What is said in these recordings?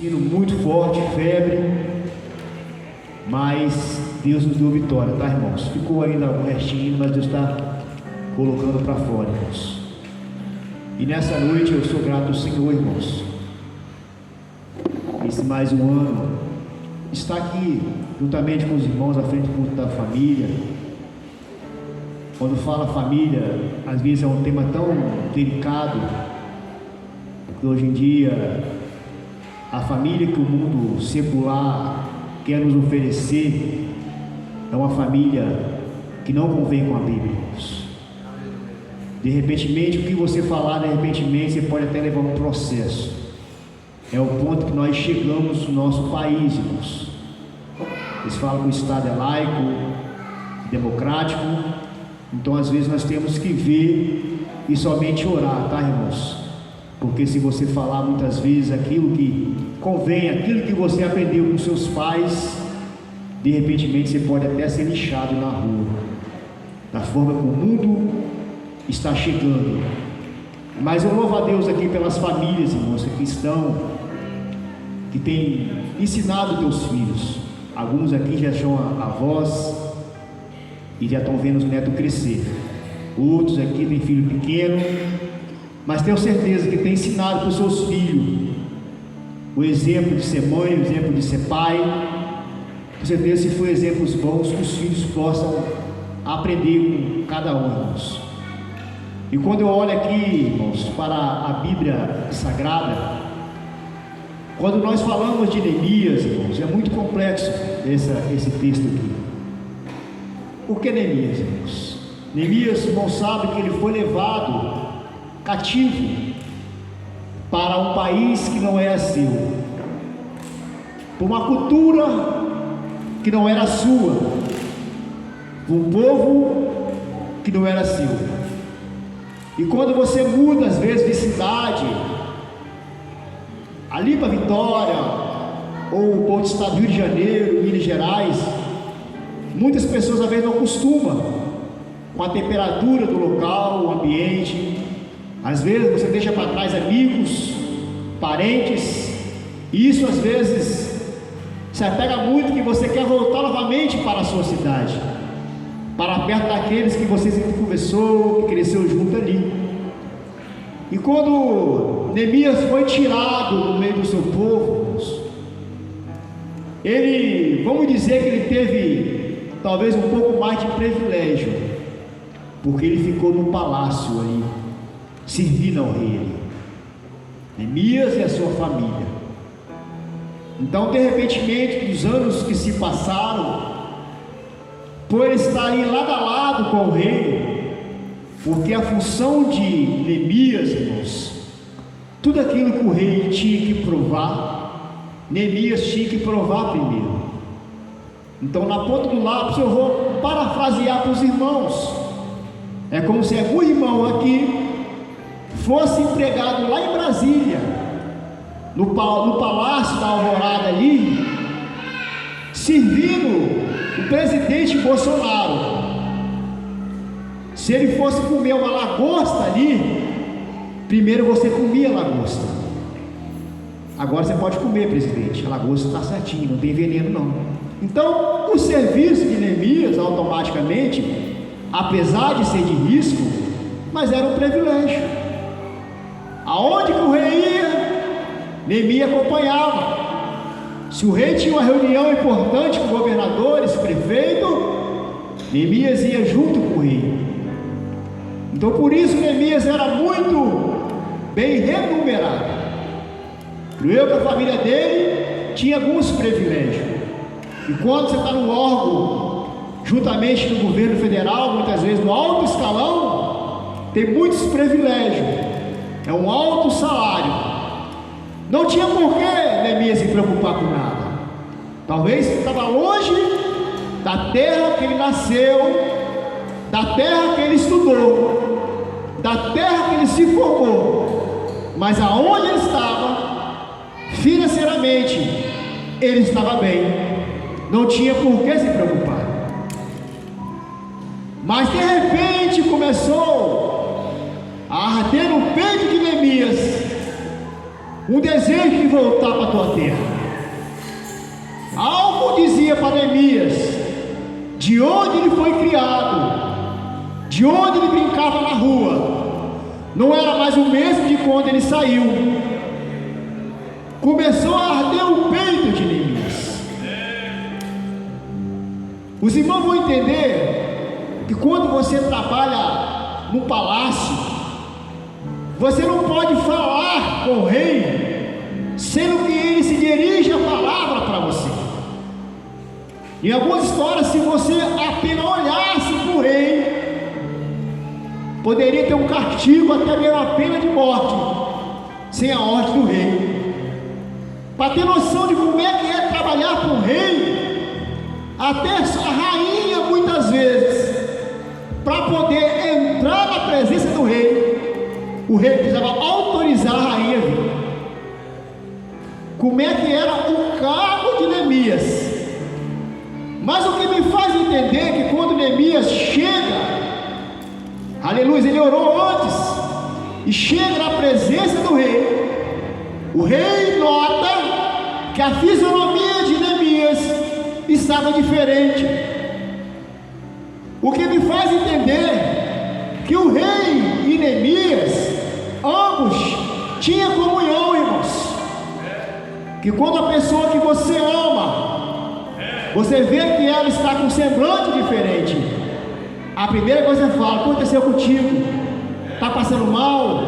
Sino muito forte, febre, mas Deus nos deu vitória, tá, irmãos? Ficou ainda um restinho, mas Deus está colocando para fora, irmãos. E nessa noite eu sou grato ao Senhor, irmãos. Esse mais um ano está aqui juntamente com os irmãos à frente do culto da família. Quando fala família, às vezes é um tema tão delicado, porque hoje em dia a família que o mundo secular quer nos oferecer é uma família que não convém com a Bíblia, irmãos. De repentemente, o que você falar, de repentemente, você pode até levar um processo. É o ponto que nós chegamos no nosso país, irmãos. Eles falam que o Estado é laico, democrático, então às vezes nós temos que ver e somente orar, tá, irmãos? Porque se você falar muitas vezes aquilo que convém, aquilo que você aprendeu com seus pais, de repentemente você pode até ser lixado na rua, da forma que o mundo está chegando. Mas eu louvo a Deus aqui pelas famílias, irmãos, que estão, que têm ensinado teus filhos. Alguns aqui já são avós e já estão vendo os netos crescer. Outros aqui têm filho pequeno, mas tenho certeza que tem ensinado para os seus filhos o exemplo de ser mãe, o exemplo de ser pai. Com certeza, se for exemplos bons, que os filhos possam aprender com cada um, irmãos. E quando eu olho aqui, irmãos, para a Bíblia Sagrada, quando nós falamos de Neemias, irmãos, é muito complexo esse texto aqui. Por que Neemias, irmãos? Neemias, irmão, sabe que ele foi levado cativo para um país que não era seu, por uma cultura que não era sua, por um povo que não era seu. E quando você muda às vezes de cidade, ali para Vitória, ou para outro estado, Rio de Janeiro, Minas Gerais, muitas pessoas às vezes não acostumam com a temperatura do local, o ambiente. Às vezes você deixa para trás amigos, parentes, e isso às vezes se apega muito que você quer voltar novamente para a sua cidade, para perto daqueles que você sempre conversou, que cresceu junto ali. E quando Neemias foi tirado do meio do seu povo, ele, vamos dizer que ele teve talvez um pouco mais de privilégio, porque ele ficou no palácio ali, servindo ao rei, Neemias e a sua família. Então, de repente, dos anos que se passaram, por ele estar ali lado a lado com o rei, porque a função de Neemias, irmãos, tudo aquilo que o rei tinha que provar, Neemias tinha que provar primeiro. Então, na ponta do lápis, eu vou parafrasear para os irmãos. É como se algum irmão aqui fosse empregado lá em Brasília, no Palácio da Alvorada ali, servindo o presidente Bolsonaro. Se ele fosse comer uma lagosta ali, primeiro você comia a lagosta. Agora você pode comer, presidente, a lagosta está certinho, não tem veneno não. Então, o serviço de Neemias, automaticamente, apesar de ser de risco, mas era um privilégio. Aonde que o rei ia, Neemias acompanhava. Se o rei tinha uma reunião importante com governadores, prefeito, Neemias ia junto com o rei. Então por isso Neemias era muito bem remunerado. Creio que a família dele tinha alguns privilégios. E quando você está no órgão, juntamente no governo federal, muitas vezes no alto escalão, tem muitos privilégios. É um alto salário. Não tinha por que Neemias se preocupar com nada. Talvez estava longe da terra que ele nasceu, da terra que ele estudou, da terra que ele se formou. Mas aonde ele estava, financeiramente, ele estava bem. Não tinha por que se preocupar. Mas de repente começou a arder no peito de Neemias um desejo de voltar para a tua terra. Algo dizia para Neemias, de onde ele foi criado, de onde ele brincava na rua, não era mais o mesmo de quando ele saiu. Começou a arder o peito de Neemias. Os irmãos vão entender que quando você trabalha no palácio, você não pode falar com o rei, sendo que ele se dirige a palavra para você. Em algumas histórias, se você apenas olhasse para o rei, poderia ter um castigo, até mesmo a pena de morte, sem a ordem do rei. Para ter noção de como é que é trabalhar com o rei, até a rainha muitas vezes, para poder entrar na presença do rei, o rei precisava autorizar a rainha a vir. Como é que era o cargo de Neemias? Mas o que me faz entender é que quando Neemias chega, aleluia, ele orou antes e chega na presença do rei, o rei nota que a fisionomia de Neemias estava diferente. O que me faz entender que o rei e Neemias, ambos tinham comunhão, irmãos. Que quando a pessoa que você ama, você vê que ela está com um semblante diferente, a primeira coisa que você fala: o que aconteceu contigo? Está passando mal?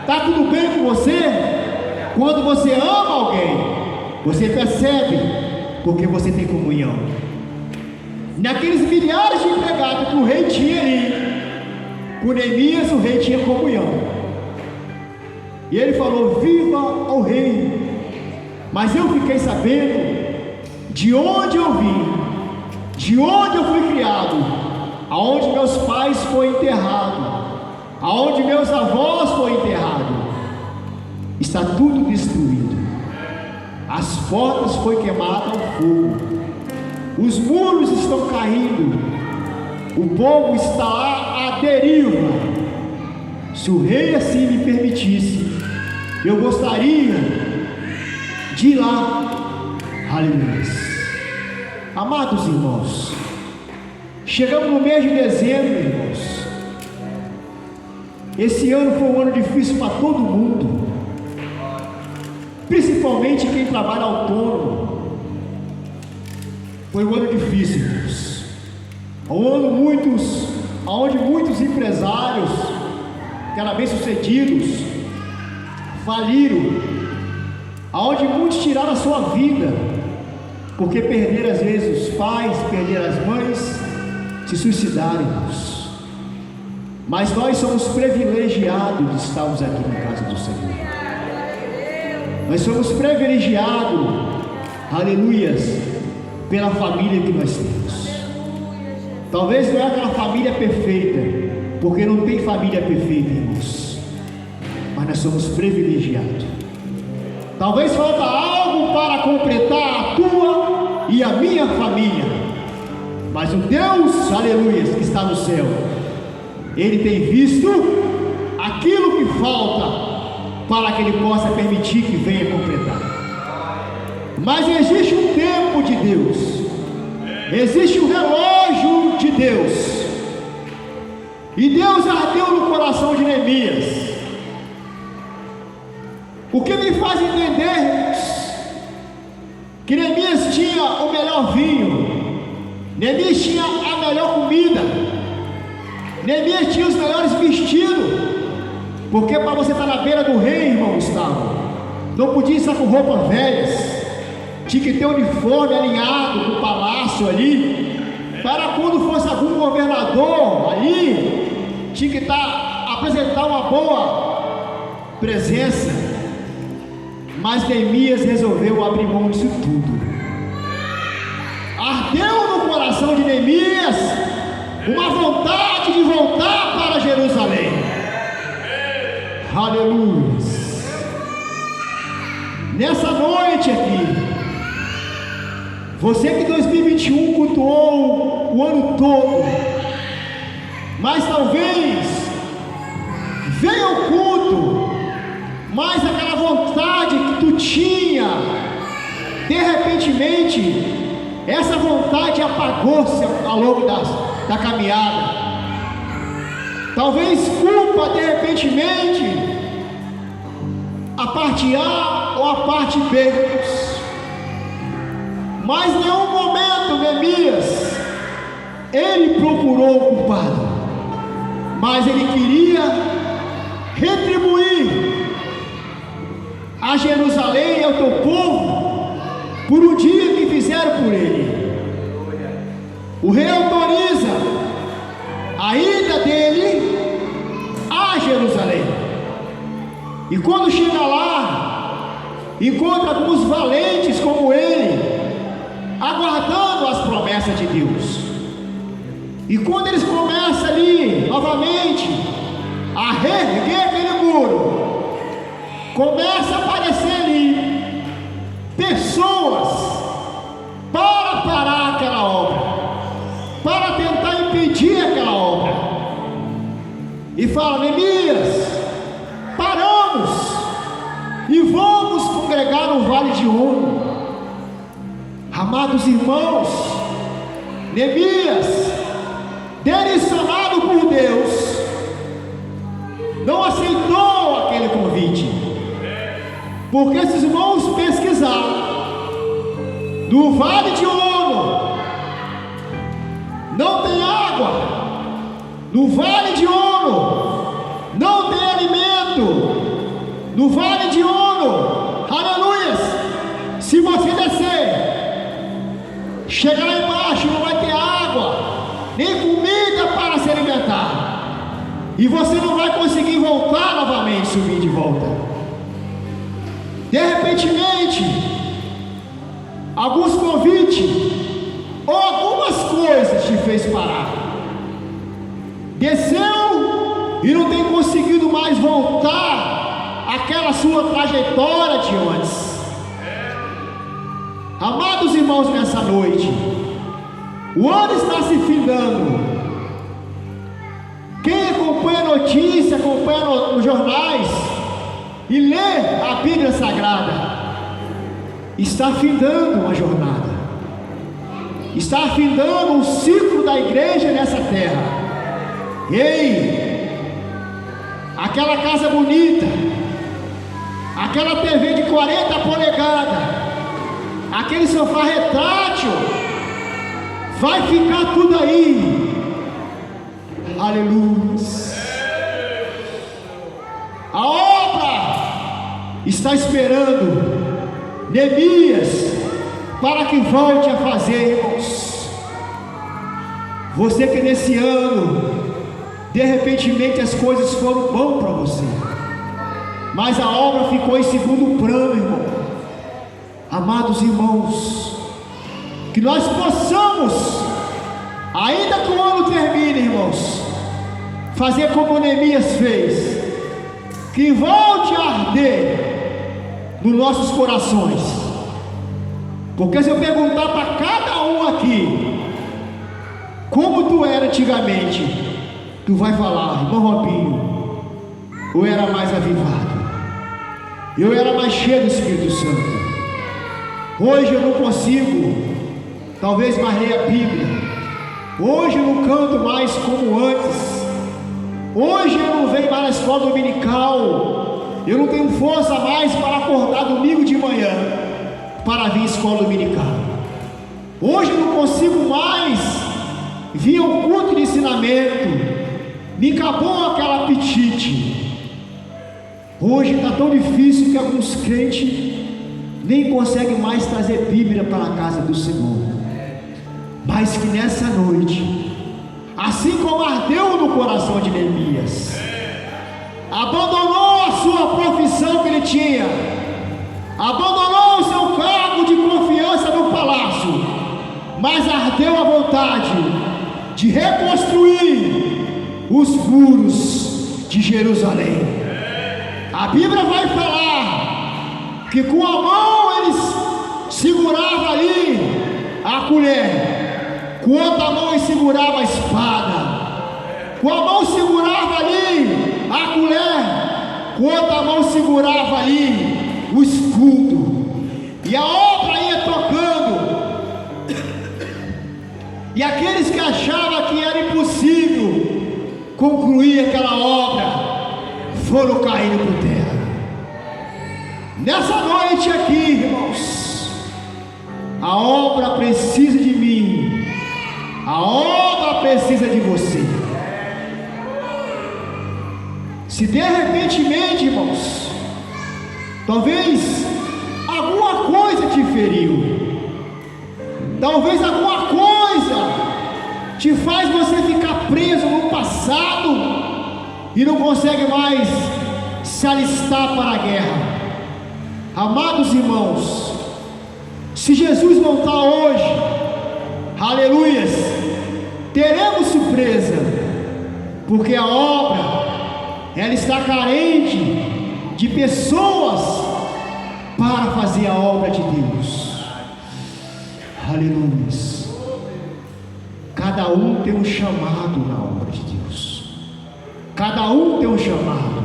Está tudo bem com você? Quando você ama alguém, você percebe, porque você tem comunhão. Naqueles milhares de empregados que o rei tinha ali, com Neemias o rei tinha comunhão. E ele falou: viva o rei! Mas eu fiquei sabendo de onde eu vim, de onde eu fui criado, aonde meus pais foram enterrados, aonde meus avós foram enterrados, está tudo destruído. As portas foram queimadas ao fogo, os muros estão caindo, o povo está lá à deriva. Se o rei assim me permitisse, eu gostaria de ir lá. Aleluia. Amados irmãos, chegamos no mês de dezembro, irmãos. Esse ano foi um ano difícil para todo mundo, principalmente quem trabalha autônomo. Foi um ano difícil, irmãos. Um ano onde muitos empresários, que eram bem-sucedidos, faliram, aonde muitos tiraram a sua vida, porque perderam às vezes os pais, perderam as mães, se suicidaram, irmãos. Mas nós somos privilegiados de estarmos aqui na casa do Senhor. Nós somos privilegiados, aleluias, pela família que nós temos. Talvez não é aquela família perfeita, porque não tem família perfeita, irmãos, mas nós somos privilegiados. Talvez falta algo para completar a tua e a minha família, mas o Deus, aleluia, que está no céu, Ele tem visto aquilo que falta para que Ele possa permitir que venha completar. Mas existe um tempo de Deus, existe um relógio de Deus, e Deus ardeu no coração de Neemias. O que me faz entender que Neemias tinha o melhor vinho, Neemias tinha a melhor comida, Neemias tinha os melhores vestidos, porque para você estar na beira do rei, irmão Gustavo, não podia estar com roupas velhas, tinha que ter um uniforme alinhado com o palácio ali, para quando fosse algum governador ali, tinha que apresentar uma boa presença. Mas Neemias resolveu abrir mão disso tudo. Ardeu no coração de Neemias uma vontade de voltar para Jerusalém. Aleluia. Nessa noite aqui, você que 2021 cultuou o ano todo, mas talvez venha o culto, mas aquela vontade que tu tinha, de repentemente, essa vontade apagou-se ao longo da caminhada. Talvez culpa, de repentemente, a parte A ou a parte B. Mas em nenhum momento, Neemias, ele procurou o culpado, mas ele queria retribuir a Jerusalém e ao teu povo por um dia que fizeram por ele. O rei autoriza a ida dele a Jerusalém, e quando chega lá, encontra alguns valentes como ele, aguardando as promessas de Deus. E quando eles começam ali novamente a reerguer aquele muro, começa a aparecer ali pessoas para parar aquela obra, para tentar impedir aquela obra, e fala: Neemias, paramos e vamos congregar no Vale de Ono. Amados irmãos, Neemias, direcionado por Deus, não aceitou aquele convite, porque esses irmãos pesquisaram no Vale de Ono, não tem água, no Vale de Ono não tem alimento, no Vale de Ono, aleluias, se você descer, chega lá embaixo, não vai ter água, nem comida para se alimentar, e você não vai conseguir voltar novamente, subir de volta. De repentemente, alguns convites ou algumas coisas te fez parar. Desceu e não tem conseguido mais voltar àquela sua trajetória de antes. Amados irmãos, nessa noite, o ano está se findando. Quem acompanha a notícia, acompanha nos jornais e lê a Bíblia Sagrada, está findando uma jornada, está findando um ciclo da igreja nessa terra. Ei, aquela casa bonita, aquela TV de 40 polegadas, aquele sofá retrátil, vai ficar tudo aí. Aleluia. A obra está esperando Neemias para que volte a fazer, irmãos. Você que nesse ano, de repentemente as coisas foram bom para você, mas a obra ficou em segundo plano, irmão. Amados irmãos, que nós possamos, ainda que o ano termine, irmãos, fazer como Neemias fez, que volte a arder nos nossos corações. Porque se eu perguntar para cada um aqui como tu era antigamente, tu vai falar: irmão Robinho, eu era mais avivado, eu era mais cheio do Espírito Santo. Hoje eu não consigo, talvez, mais ler a Bíblia. Hoje eu não canto mais como antes. Hoje eu não venho mais na escola dominical. Eu não tenho força mais para acordar domingo de manhã para vir à escola dominical. Hoje eu não consigo mais vir ao culto de ensinamento. Me acabou aquele apetite. Hoje está tão difícil que alguns crentes nem conseguem mais trazer Bíblia para a casa do Senhor. Mas que nessa noite, assim como ardeu no coração de Neemias, abandonou a sua profissão que ele tinha, abandonou o seu cargo de confiança no palácio, mas ardeu a vontade de reconstruir os muros de Jerusalém. A Bíblia vai falar que com a mão eles seguravam ali a colher, com outra mão eles seguravam a espada, com a mão segurava ali a colher, com outra mão segurava ali o escudo, e a obra ia tocando, e aqueles que achavam que era impossível concluir aquela obra foram caindo por terra. Nessa noite aqui, irmãos, a obra precisa de mim, a obra precisa de você. Se de repentemente, irmãos, talvez alguma coisa te feriu, talvez alguma coisa te faz você ficar preso no passado e não consegue mais se alistar para a guerra. Amados irmãos, se Jesus voltar hoje, aleluias, teremos surpresa, porque a obra, ela está carente de pessoas para fazer a obra de Deus. Aleluias. Cada um tem um chamado na obra de Deus. Cada um tem um chamado.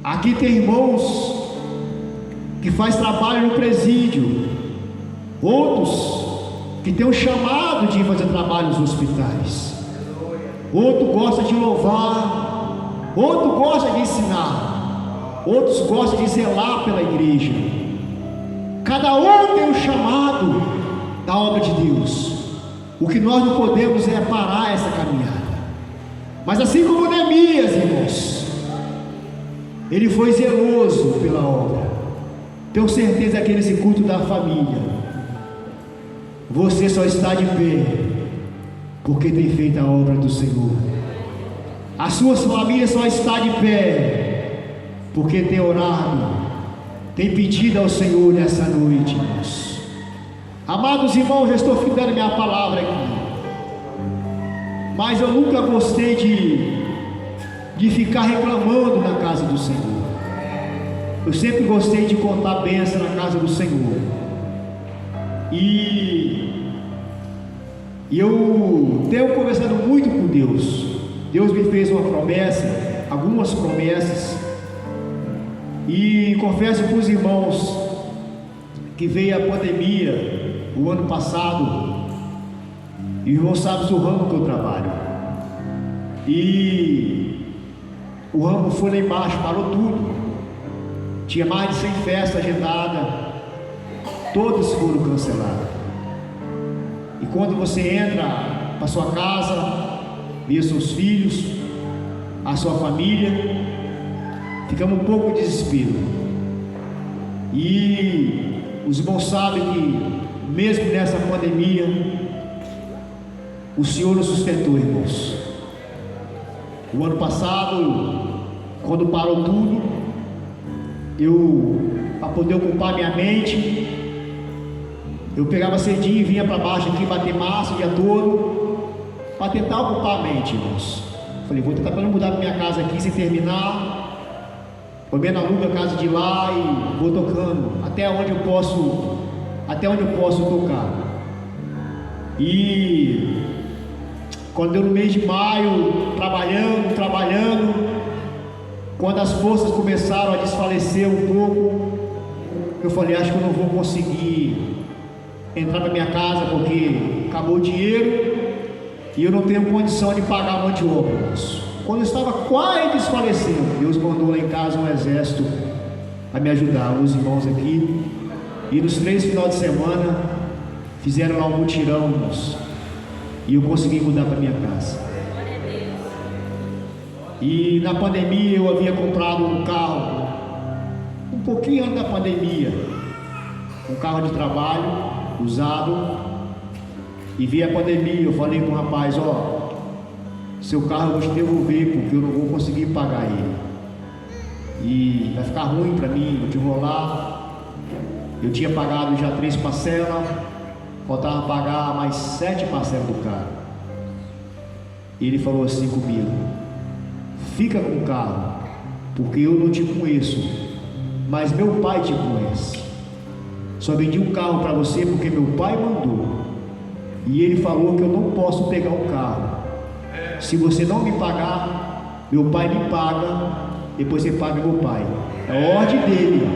Aqui tem irmãos que faz trabalho no presídio, outros que tem um chamado de fazer trabalho nos hospitais, outro gosta de louvar, outro gosta de ensinar, outros gostam de zelar pela igreja. Cada um tem um chamado da obra de Deus. O que nós não podemos é parar essa caminhada. Mas assim como Neemias, irmãos, ele foi zeloso pela obra. Tenho certeza que nesse culto da família, você só está de pé porque tem feito a obra do Senhor. A sua família só está de pé porque tem orado, tem pedido ao Senhor nessa noite, irmãos. Amados irmãos, já estou findando minha palavra aqui, mas eu nunca gostei de ficar reclamando na casa do Senhor. Eu sempre gostei de contar bênção na casa do Senhor. E eu tenho conversado muito com Deus. Deus me fez uma promessa, algumas promessas, e confesso para os irmãos que veio a pandemia o ano passado, e o irmão sabe do ramo que eu trabalho, e o ramo foi lá embaixo, parou tudo. Tinha mais de 100 festas agendadas, todas foram canceladas. E quando você entra para sua casa, vê seus filhos, a sua família, ficamos um pouco de desespero. E os irmãos sabem que mesmo nessa pandemia, o Senhor nos sustentou, irmãos. O ano passado, quando parou tudo, para poder ocupar minha mente, eu pegava cedinho e vinha para baixo aqui bater massa o dia todo, para tentar ocupar a mente, irmãos. Falei, vou tentar para mudar para minha casa aqui sem terminar, pelo menos alugo a casa de lá e vou tocando até onde eu posso tocar. E quando deu no mês de maio, trabalhando, quando as forças começaram a desfalecer um pouco, eu falei, acho que eu não vou conseguir entrar na minha casa porque acabou o dinheiro e eu não tenho condição de pagar a mão de obra. Quando eu estava quase desfalecendo, Deus mandou lá em casa um exército a me ajudar, os irmãos aqui, e nos 3 finais de semana fizeram lá um mutirão, irmãos, e eu consegui mudar para minha casa. E na pandemia eu havia comprado um carro, um pouquinho antes da pandemia, um carro de trabalho usado, e vi a pandemia. Eu falei com o rapaz, seu carro eu vou te devolver porque eu não vou conseguir pagar ele, e vai ficar ruim para mim, vou te enrolar. Eu tinha pagado já 3 parcelas, faltava pagar mais 7 parcelas do carro. E ele falou assim comigo, fica com o carro, porque eu não te conheço, mas meu pai te conhece. Só vendi um carro para você porque meu pai mandou, e ele falou que eu não posso pegar o carro. Se você não me pagar, meu pai me paga depois você paga meu pai. É a ordem dele.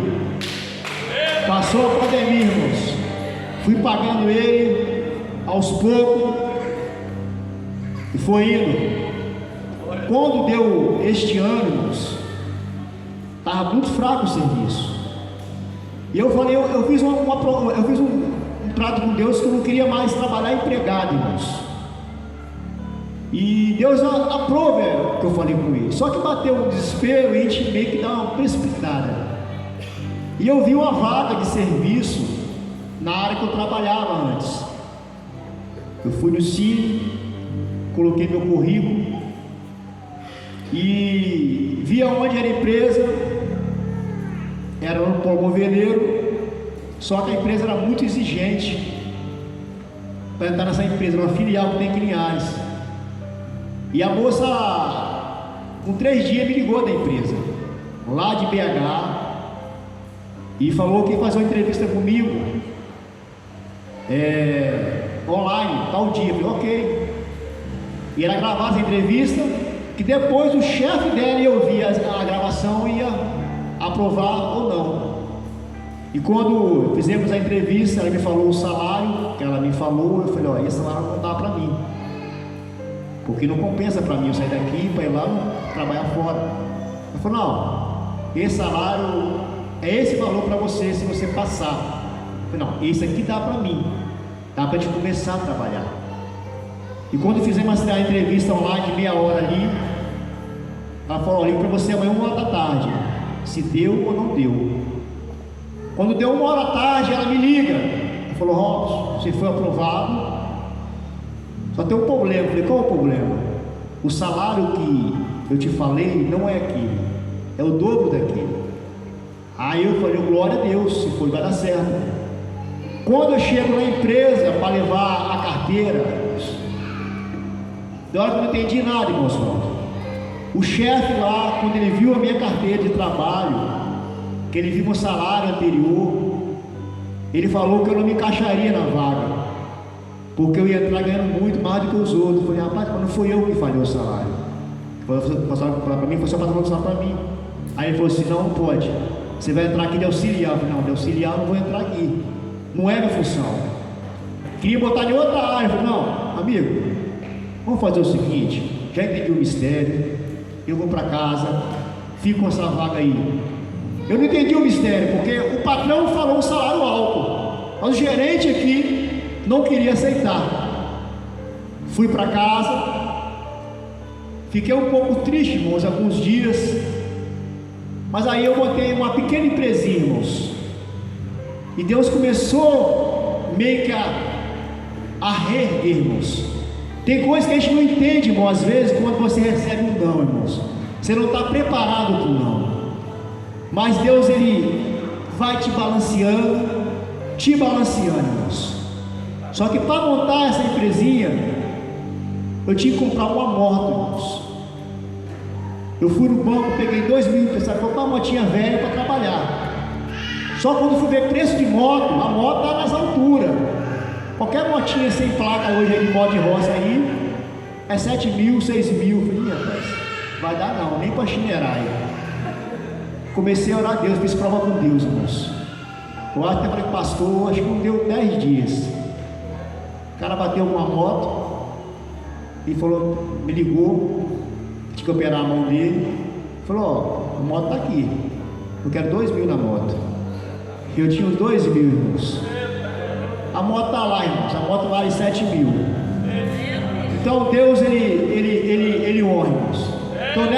Passou a pandemia, irmãos, fui pagando ele aos poucos e foi indo. Quando deu este ano, irmãos, estava muito fraco o serviço. E eu falei, eu fiz um trato com Deus que eu não queria mais trabalhar empregado, irmãos. E Deus aprova o que eu falei com ele. Só que bateu um desespero e a gente meio que dá uma precipitada. E eu vi uma vaga de serviço na área que eu trabalhava antes. Eu fui no Cine, coloquei meu currículo e vi aonde era a empresa. Era um promoveleiro, só que a empresa era muito exigente para entrar nessa empresa, uma filial que tem aqui em Linhares. E a moça, com 3 dias, me ligou da empresa, lá de BH, e falou que ia fazer uma entrevista comigo, online, tal dia. Eu falei, ok. E ela gravar essa entrevista, que depois o chefe dela ia ouvir a gravação e ia aprovar ou não. E quando fizemos a entrevista, ela me falou o salário que ela me falou. Eu falei, esse salário não dá para mim, porque não compensa para mim eu sair daqui para ir lá trabalhar fora. Eu falei, não, esse salário é esse valor para você se você passar. Eu falei, não, esse aqui dá para mim, dá para a gente começar a trabalhar. E quando fizemos a entrevista online de meia hora ali, ela falou, ligo para você amanhã 1h da tarde, se deu ou não deu. Quando deu 1h da tarde, ela me liga, ela falou, Robson, você foi aprovado, só tem um problema. Eu falei, qual é o problema? O salário que eu te falei não é aquele, é o dobro daquele. Aí eu falei, glória a Deus, se for vai dar certo. Quando eu chego na empresa para levar a carteira, da hora que eu não entendi nada, irmãos. O chefe lá, quando ele viu a minha carteira de trabalho, que ele viu meu salário anterior, ele falou que eu não me encaixaria na vaga, porque eu ia entrar ganhando muito mais do que os outros. Eu falei, rapaz, mas não foi eu que falhei o salário. Para mim, foi só para passar para mim. Aí ele falou assim, não pode, você vai entrar aqui de auxiliar. Eu falei, não, de auxiliar eu não vou entrar aqui, não é minha função. Queria botar em outra área. Eu falei, não, amigo, vamos fazer o seguinte, já entendi o mistério, eu vou para casa, fico com essa vaga aí. Eu não entendi o mistério, porque o patrão falou um salário alto, mas o gerente aqui não queria aceitar. Fui para casa, fiquei um pouco triste, irmãos, alguns dias, mas aí eu montei uma pequena empresinha, irmãos, e Deus começou meio que a reerguer, irmãos. Tem coisas que a gente não entende, irmão, às vezes, quando você recebe um não, irmãos, você não está preparado para o não, mas Deus, Ele vai te balanceando, irmãos. Só que para montar essa empresinha, eu tinha que comprar uma moto, irmãos. Eu fui no banco, peguei 2.000, pensava, comprar uma motinha velha para trabalhar. Só quando fui ver preço de moto, a moto está nas alturas. Qualquer motinha sem placa hoje aí de moto de roça aí é 7.000, 6.000. Falei, rapaz, vai dar não, nem para Chinerai. Comecei a orar a Deus, fiz prova com Deus, irmãos. Eu até falei, pastor, acho que não deu 10 dias. O cara bateu uma moto e falou, me ligou, tinha que operar a mão dele. Falou, a moto está aqui, eu quero 2.000 na moto. Eu tinha os 2.000, irmãos. A moto está lá, irmãos, a moto vale 7.000. Então Deus, ele honra, irmãos. Então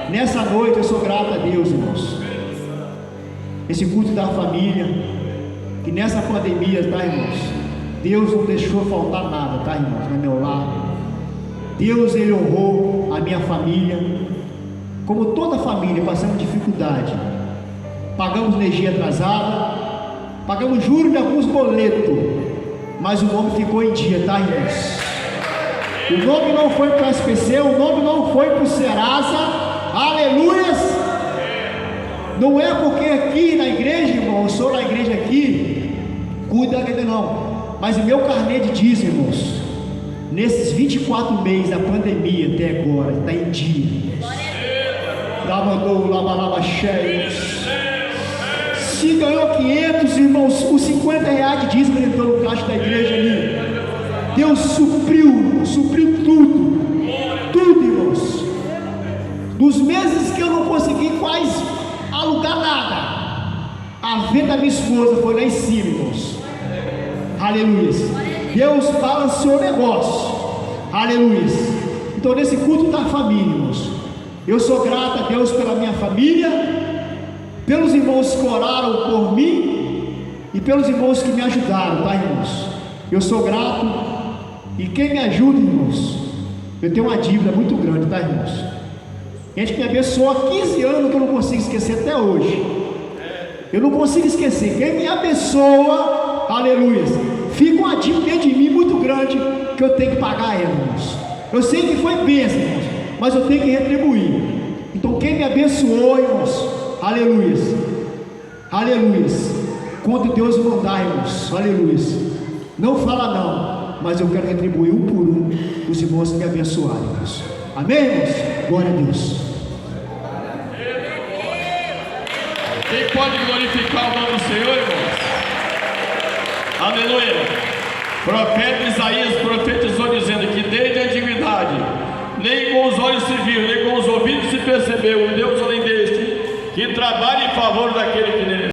nessa noite eu sou grato a Deus, irmãos. Esse culto da família, que nessa pandemia, tá, irmãos, Deus não deixou faltar nada, tá, irmãos, no meu lado. Deus, Ele honrou a minha família. Como toda família, passamos dificuldade. Pagamos energia atrasada, pagamos juros de alguns boletos, mas o nome ficou em dia, tá, irmãos? O nome não foi para o SPC, o nome não foi para o Serasa, aleluias! Não é porque aqui na igreja, irmão, eu sou na igreja aqui, cuida da igreja não, mas o meu carnê de dízimo, irmãos, nesses 24 meses da pandemia até agora, está em dia. Lavandou, lava, cheios. Se ganhou 500, irmãos, os 50 reais de dízimo entrou no caixa da igreja ali. Deus supriu tudo, irmãos. Nos meses que eu não consegui quase alugar nada, a venda da minha esposa foi lá em cima, irmãos. Aleluia. Deus balanceou o negócio. Aleluia. Então nesse culto da família, irmãos, eu sou grato a Deus pela minha família, pelos irmãos que oraram por mim e pelos irmãos que me ajudaram, tá, irmãos? Eu sou grato, e quem me ajuda, irmãos, eu tenho uma dívida muito grande, tá, irmãos? Gente que me abençoou há 15 anos que eu não consigo esquecer até hoje. Eu não consigo esquecer. Quem me abençoa, aleluia, fica uma dívida dentro de mim muito grande que eu tenho que pagar, irmãos. Eu sei que foi bênção, irmãos, mas eu tenho que retribuir. Então quem me abençoou, irmãos, aleluia, quando Deus mandar, irmãos, aleluia, não fala não, mas eu quero retribuir um por um os irmãos que me abençoarem, irmãos. Amém, irmãos? Glória a Deus. Quem pode glorificar o nome do Senhor, irmãos? Aleluia. Profeta Isaías profetizou dizendo que desde a antiguidade, nem com os olhos se viu, nem com os ouvidos se percebeu um Deus além deste, que trabalha em favor daquele que nele